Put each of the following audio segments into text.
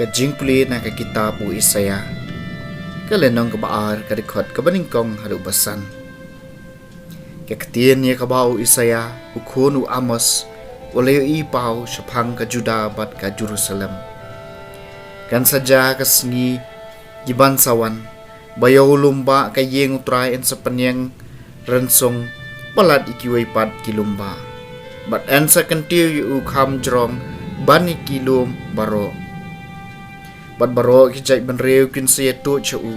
ka Jingpule na ka kitab u Isaya ka lenong ka baar ka dikot ka Nyngkong hadu basan ka katien ya ka bau Isaya u khun u Amos oleh i pau syapang ka Juda bat ka Jerusalem kan saja ka Sngi gibansawan bayaw lumba ka yeng utray en sa panyang ransong balat ikiway pat kilumba bat en sa kantiw yu kham jrong bani kilum baro bat baro ki jai ban reu kin se to chau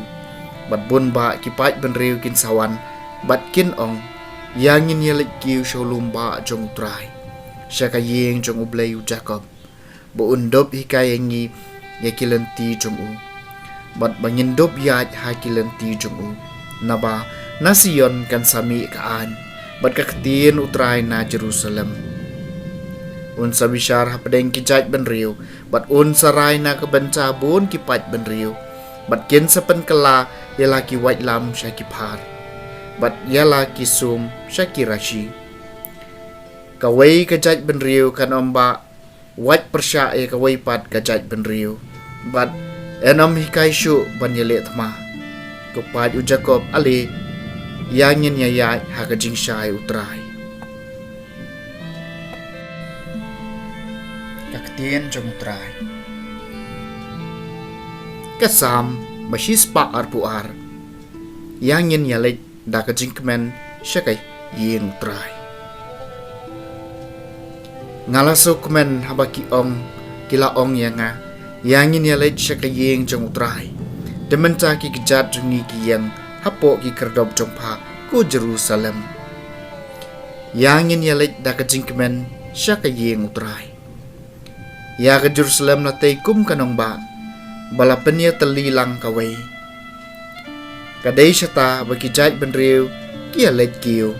bat bun ba ki pai ban reu kin sawan bat kin ong yangin yelik kiu sholum ba jong trai syaka yeng jong ublei Jacob bo undop hikayengi ya kilanti jong u bat bangin dop yat ha kilanti jong u naba nasion kan sami kaan bat kaktin utrai na Jerusalem unsa bishar hapadeng kijat ban riu bat unsa rai na kabanca bun kipat ban riu bat ken sapan kala yala ki white lam syaki par bat yala ki sum syaki rashi kawai kajat ban riu kan omba wat persya e kawai pat kajat ban riu bat enam hikai syu ban yele thma kepat u Jacob ale yangin yaya ha kajing syai utrai kaktian jong utrai kasam mashispa arpuar yangin yalek da kajing kemen syakai yeng utrai ngalaso kemen habaki ong kila ong yanga yangin yalek syakai yeng jong utrai dementa ki kejat jungi ki yang hapo ki kerdop jong pa ku Jerusalem yangin yalek da kajing kemen syakai yeng utrai ya ke Jerusalem na tay kum kanong ba balapan niya talilang kaway kaday siya ta bagkijat benriw kiya led kiyo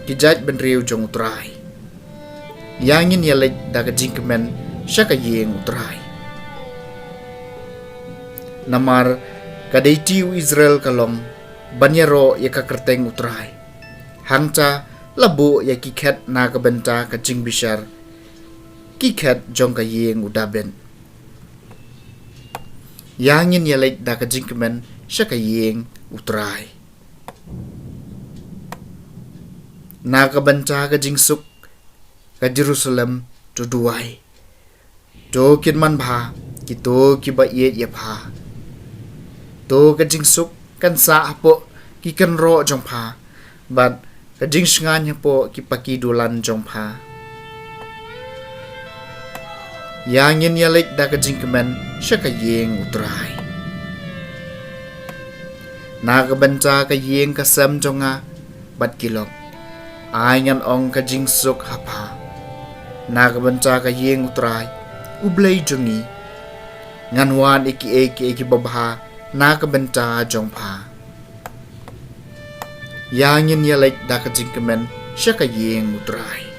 kijat benriw jong utray yangin yaled daga jingkemen siya kayeng utray namar kaday tiw Israel kalong banyaro ya kakerteng utray hangca labo ya kiket na kabenta kajing bishar kikat jong ka yeng udaben yangin yalek da ka jingkemen sya ka yeng utray na ka banca ka jingsuk ka Jerusalem to duway to kin man bha kito ki ba yet ya pha to ka jingsuk kan sa hapo ki kan ro jong pha bat ka jingsngan hapo ki pakidulan jong pha yangin yalek da ka jingkemen sya ka yeng utray na ka banca ka yeng kasam jonga bat kilok ayan ong ka jingsuk hapa na ka banca ka yeng utray ublay jongi nganwan iki babha na ka banca jong pa yangin yalek da ka jingkemen sya ka yeng utray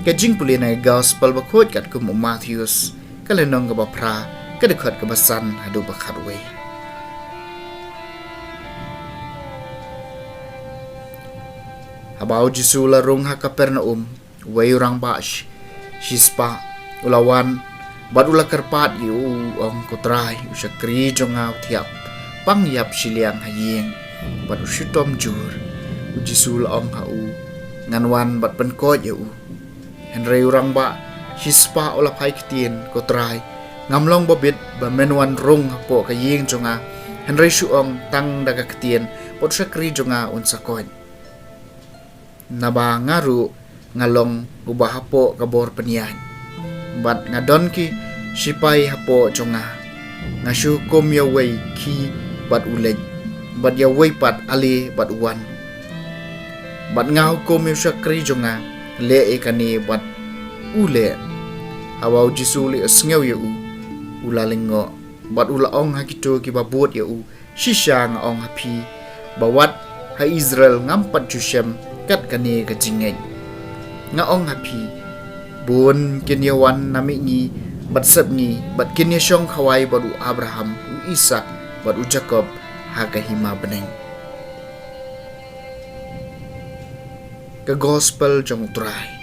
kajing puli na gospel bakot kat kum Matthews kalenong ka bapra kadekot ka basan hadu bakatwe habau Jesu larung ha Kapernaum way urang bash shispa ulawan bat ula kerpat yu ong kutrai usakri jonga thiap pangyap siliang hayeng bat usyutom jur Jesu la ong ha u nganwan bat penkot yu Henry urang ba hispa ola pai kitien ko try ngamlong bobit ba menwan rung po ka yeng jonga Henry suong tang daga kitien pot sakri jonga unsa kon naba ngaru ngalong ubah hapo kabor penian bat ngadon ki sipai hapo jonga ngasu kom ya wei ki bat ulej bat ya wei pat ali bat uwan bat ngau kom ya sakri jonga le ikani bat ule hawau Jesu li asngew ya u ulalingo bat ula ong hakito ki babot ya u shisha nga ong hapi bawat ha Israel ngampat jusem kat kani ka jingeng nga ong hapi bun kinyawan nami ngi bat sab ngi bat kinya syong khawai bat u Abraham u Ishak bat u Jacob ha ka hima beneng ka gospel jong utray